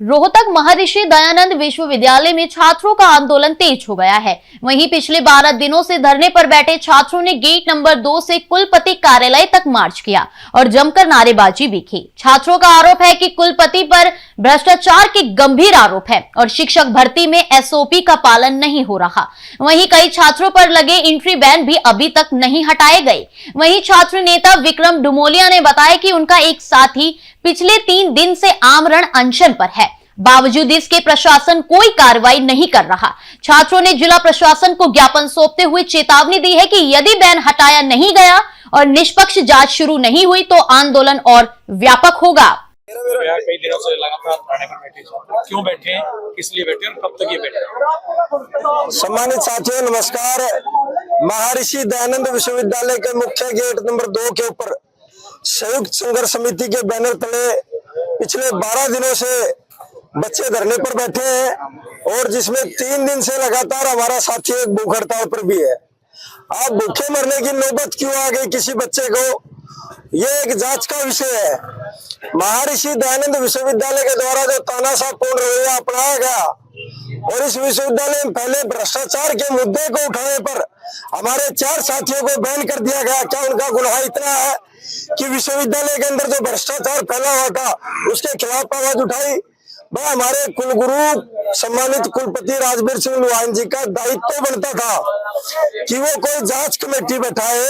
रोहतक महर्षि दयानंद विश्वविद्यालय में छात्रों का आंदोलन तेज हो गया है। वहीं पिछले 12 दिनों से धरने पर बैठे छात्रों ने गेट नंबर 2 से कुलपति कार्यालय तक मार्च किया और जमकर नारेबाजी भी की। छात्रों का आरोप है कि कुलपति पर भ्रष्टाचार के गंभीर आरोप है और शिक्षक भर्ती में एसओपी का पालन नहीं हो रहा। वहीं कई छात्रों पर लगे एंट्री बैन भी अभी तक नहीं हटाए गए। वहीं छात्र नेता विक्रम डुमोलिया ने बताया कि उनका एक साथी पिछले 3 दिन से आमरण अनशन पर है, बावजूद इसके प्रशासन कोई कार्रवाई नहीं कर रहा। छात्रों ने जिला प्रशासन को ज्ञापन सौंपते हुए चेतावनी दी है कि यदि बैन हटाया नहीं गया और निष्पक्ष जांच शुरू नहीं हुई तो आंदोलन और व्यापक होगा। कई दिनों से लगातार धरने पर बैठे, क्यों बैठे हैं, किस लिए बैठे हैं और कब तक ये बैठे? सम्मानित साथियों, नमस्कार। महर्षि दयानंद विश्वविद्यालय के मुख्य गेट नंबर 2 के ऊपर संयुक्त संघर्ष समिति के बैनर तले पिछले 12 दिनों से बच्चे धरने पर बैठे हैं और जिसमें 3 दिन से लगातार हमारा साथी एक भूख हड़ताल पर भी है। आप भूखे मरने की नौबत क्यों आ गई किसी बच्चे को, ये एक जांच का विषय है। महर्षि दयानंद विश्वविद्यालय के द्वारा जो तानाशाहपूर्ण रवैया अपनाया गया और इस विश्वविद्यालय में पहले भ्रष्टाचार के मुद्दे को उठाने पर हमारे 4 साथियों को बैन कर दिया गया। क्या उनका गुनाह इतना है कि विश्वविद्यालय के अंदर जो भ्रष्टाचार फैला हुआ था उसके खिलाफ आवाज उठाई? भाई, हमारे कुलगुरु सम्मानित कुलपति राजवीर सिंह लोहान जी का दायित्व बनता था कि वो कोई जांच कमेटी बैठाए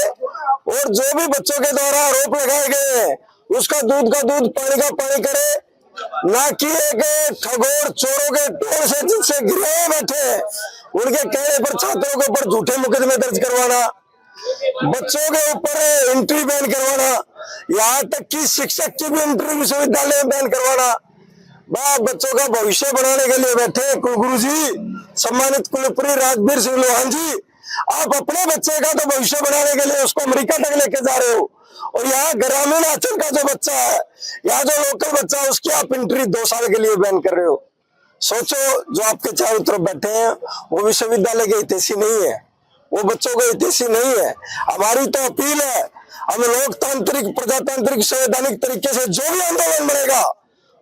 और जो भी बच्चों के द्वारा आरोप लगाए गए हैं उसका दूध का दूध पानी का पानी करे, ना कि एक ठगोर चोरों के टोल से जिनसे गिरे बैठे उनके कहने पर छात्रों के ऊपर झूठे मुकदमे दर्ज करवाना, बच्चों के ऊपर एंट्री बैन करवाना, यहाँ तक कि शिक्षक की भी एंट्री विश्वविद्यालय में बैन करवाना। बच्चों का भविष्य बनाने के लिए बैठे कुलगुरु जी सम्मानित कुलपति राजवीर सिंह लोहान जी, आप अपने बच्चे का तो भविष्य बनाने के लिए उसको अमेरिका तक लेके जा रहे हो और यहाँ ग्रामीण अंचल का जो बच्चा है, यहाँ जो लोकल बच्चा है, उसकी आप एंट्री 2 साल के लिए बैन कर रहे हो। सोचो, जो आपके चारों तरफ बैठे हैं वो विश्वविद्यालय के हितैषी नहीं है, वो बच्चों के हितैषी नहीं है। हमारी तो अपील है, हम लोकतांत्रिक प्रजातांत्रिक संवैधानिक तरीके से जो भी आंदोलन बनेगा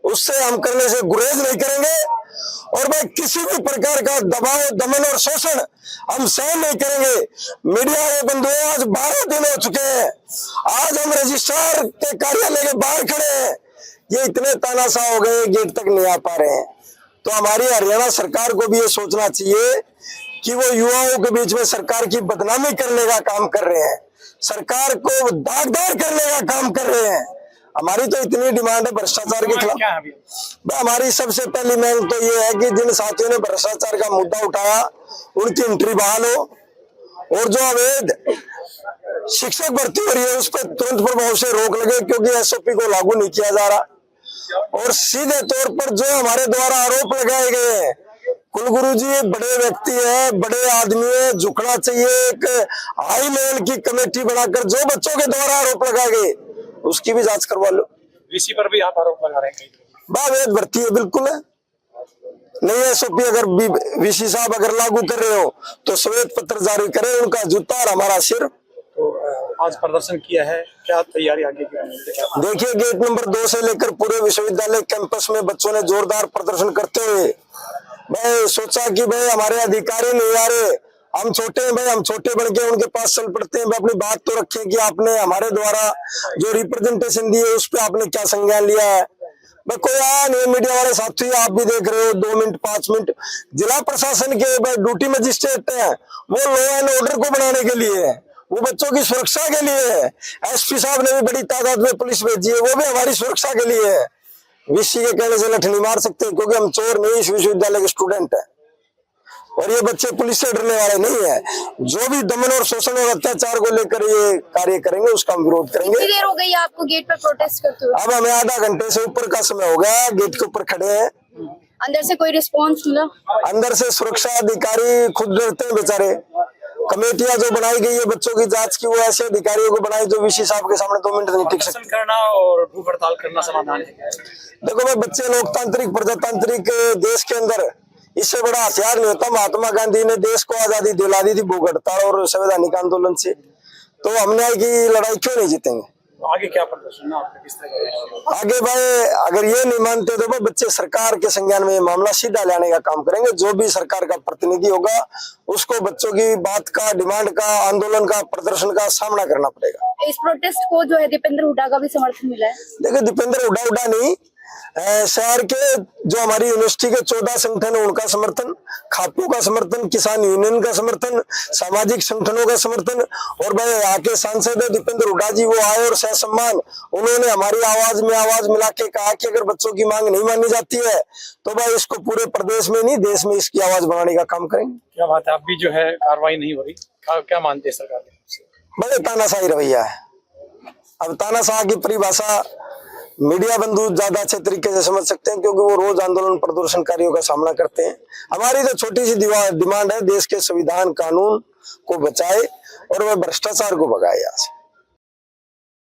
उससे हम करने से गुरेज नहीं करेंगे और भाई किसी भी प्रकार का दबाव, दमन और शोषण हम सहन नहीं करेंगे। मीडिया वाले बंधु, आज 12 दिन हो चुके हैं, आज हम रजिस्ट्रार के कार्यालय के बाहर खड़े हैं, ये इतने तानाशाह हो गए, गेट तक नहीं आ पा रहे हैं। तो हमारी हरियाणा सरकार को भी ये सोचना चाहिए कि वो युवाओं के बीच में सरकार की बदनामी करने का काम कर रहे हैं, सरकार को दागदार करने का काम कर रहे हैं। हमारी तो इतनी डिमांड है भ्रष्टाचार के खिलाफ। हमारी सबसे पहली मांग तो ये है कि जिन साथियों ने भ्रष्टाचार का मुद्दा उठाया उनकी एंट्री बहाल हो और जो अवैध शिक्षक भर्ती हो रही है उस पर तुरंत प्रभाव से रोक लगे, क्योंकि एसओपी को लागू नहीं किया जा रहा। और सीधे तौर पर जो हमारे द्वारा आरोप लगाए गए हैं, कुलगुरु जी बड़े व्यक्ति है, बड़े आदमी है, झुकना चाहिए। एक हाई लेवल की कमेटी बनाकर जो बच्चों के द्वारा आरोप लगाए गए उसकी भी जांच करवा लो। वीसी पर भी आप आरोप लगा रहे हैं? अवैध भर्ती है, बिल्कुल है। नहीं एसओपी अगर वीसी साहब अगर लागू कर रहे हो तो श्वेत पत्र जारी करें, उनका जूता और हमारा सिर। तो आज प्रदर्शन किया है, क्या तैयारी आगे की? देखिए, गेट नंबर 2 से लेकर पूरे विश्वविद्यालय कैंपस में बच्चों ने जोरदार प्रदर्शन करते हुए मैं सोचा कि भाई हमारे अधिकारी नहीं आ रहे, हम छोटे हैं भाई, हम छोटे बन के उनके पास चल पड़ते हैं। अपनी बात तो रखें कि आपने हमारे द्वारा जो रिप्रेजेंटेशन दी है उस पर आपने क्या संज्ञान लिया है। भाई कोई आया नहीं, मीडिया वाले साथी आप भी देख रहे हो, 2 मिनट 5 मिनट जिला प्रशासन के ड्यूटी मजिस्ट्रेट है, वो लॉ एंड ऑर्डर को बनाने के लिए है, वो बच्चों की सुरक्षा के लिए है। एसपी साहब ने भी बड़ी तादाद में पुलिस भेजी है, वो भी हमारी सुरक्षा के लिए है। वीसी के कहने से लठ नहीं मार सकते, क्योंकि हम चोर नहीं, इस विश्वविद्यालय के स्टूडेंट है और ये बच्चे पुलिस से डरने वाले नहीं है। जो भी दमन और शोषण और अत्याचार को लेकर ये कार्य करेंगे उसका हम विरोध करेंगे। कितनी देर हो गई आपको गेट पर प्रोटेस्ट करते हुए? अब हमें आधा घंटे से ऊपर का समय हो गया, गेट के ऊपर खड़े हैं। अंदर से कोई रिस्पॉन्स मिला? अंदर से सुरक्षा अधिकारी खुद डरते हैं बेचारे। कमेटियां जो बनाई गई है बच्चों की जांच की, वो ऐसे अधिकारियों को बनाई जो वीसी साहब के सामने 2 मिनट नहीं टिक सकते। करना और भूख हड़ताल करना समाधान है? देखो भाई, बच्चे लोकतांत्रिक प्रजातांत्रिक देश के अंदर इससे बड़ा हथियार नहीं होता। महात्मा गांधी ने देश को आजादी दिला दी थी भूख हड़ताल और संवैधानिक आंदोलन से, तो हम न्याय की लड़ाई क्यों नहीं जीतेंगे? तो आगे क्या प्रदर्शन है आपका, किस तरह का? आगे भाई अगर ये नहीं मानते तो भाई बच्चे सरकार के संज्ञान में ये मामला सीधा लाने का काम करेंगे। जो भी सरकार का प्रतिनिधि होगा उसको बच्चों की बात का, डिमांड का, आंदोलन का, प्रदर्शन का सामना करना पड़ेगा। इस प्रोटेस्ट को जो है दीपेंद्र हुड्डा का भी समर्थन मिला है। देखिए दीपेंद्र हुड्डा नहीं, शहर के जो हमारी यूनिवर्सिटी के 14 संगठन है उनका समर्थन, खापू का समर्थन, किसान यूनियन का समर्थन, सामाजिक संगठनों का समर्थन, और भाई यहाँ के सांसद है दीपेंद्र हुड्डा जी, वो आए और सहसम्मान उन्होंने हमारी आवाज में आवाज मिला के कहा कि अगर बच्चों की मांग नहीं मानी जाती है तो भाई इसको पूरे प्रदेश में नहीं देश में इसकी आवाज बढ़ाने का काम करेंगे। क्या बात है, अब भी जो है कार्रवाई नहीं हो रही, क्या मानते हैं सरकार की तरफ से? बड़े तानाशाही रवैया है। अब तानाशाह की परिभाषा मीडिया बंधु ज्यादा अच्छे तरीके से समझ सकते हैं क्योंकि वो रोज आंदोलन प्रदर्शनकारियों का सामना करते हैं। हमारी तो छोटी सी डिमांड है, देश के संविधान कानून को बचाए और वह भ्रष्टाचार को भगाए यहाँ से।